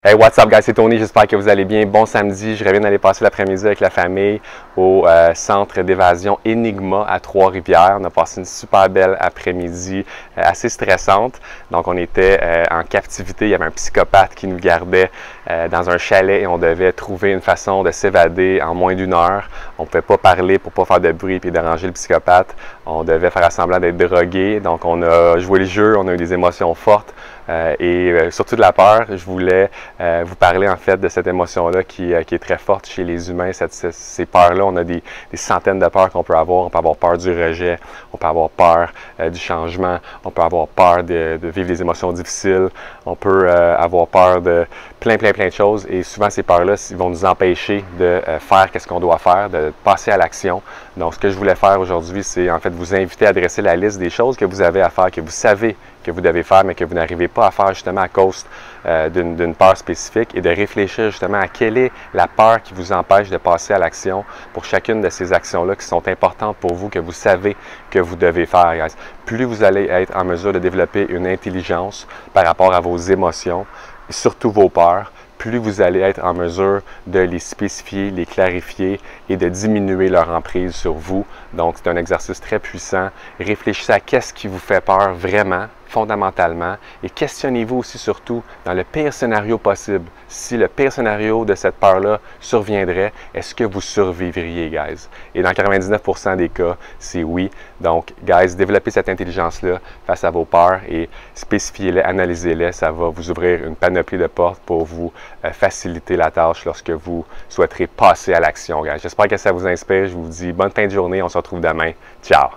Hey, what's up guys, c'est Tony, j'espère que vous allez bien. Bon samedi, je reviens d'aller passer l'après-midi avec la famille au centre d'évasion Enigma à Trois-Rivières. On a passé une super belle après-midi, assez stressante. Donc on était en captivité, il y avait un psychopathe qui nous gardait dans un chalet et on devait trouver une façon de s'évader en moins d'une heure. On ne pouvait pas parler pour ne pas faire de bruit et déranger le psychopathe. On devait faire semblant d'être drogué. Donc on a joué le jeu, on a eu des émotions fortes. Surtout de la peur. Je voulais vous parler en fait de cette émotion-là qui est très forte chez les humains. Ces peurs-là, on a des centaines de peurs qu'on peut avoir. On peut avoir peur du rejet, on peut avoir peur du changement, on peut avoir peur de vivre des émotions difficiles, on peut avoir peur de plein de choses. Et souvent, ces peurs-là, ils vont nous empêcher de faire ce qu'on doit faire, de passer à l'action. Donc, ce que je voulais faire aujourd'hui, c'est en fait vous inviter à dresser la liste des choses que vous avez à faire, que vous savez que vous devez faire, mais que vous n'arrivez pas à faire justement à cause d'une peur spécifique et de réfléchir justement à quelle est la peur qui vous empêche de passer à l'action pour chacune de ces actions-là qui sont importantes pour vous, que vous savez que vous devez faire, guys. Plus vous allez être en mesure de développer une intelligence par rapport à vos émotions, et surtout vos peurs, plus vous allez être en mesure de les spécifier, les clarifier et de diminuer leur emprise sur vous. Donc, c'est un exercice très puissant. Réfléchissez à qu'est-ce qui vous fait peur vraiment, fondamentalement, et questionnez-vous aussi surtout dans le pire scénario possible. Si le pire scénario de cette peur-là surviendrait, est-ce que vous survivriez, guys? Et dans 99% des cas, c'est oui. Donc, guys, développez cette intelligence-là face à vos peurs et spécifiez-les, analysez-les. Ça va vous ouvrir une panoplie de portes pour vous faciliter la tâche lorsque vous souhaiterez passer à l'action, guys. J'espère que ça vous inspire. Je vous dis bonne fin de journée. On se retrouve demain. Ciao!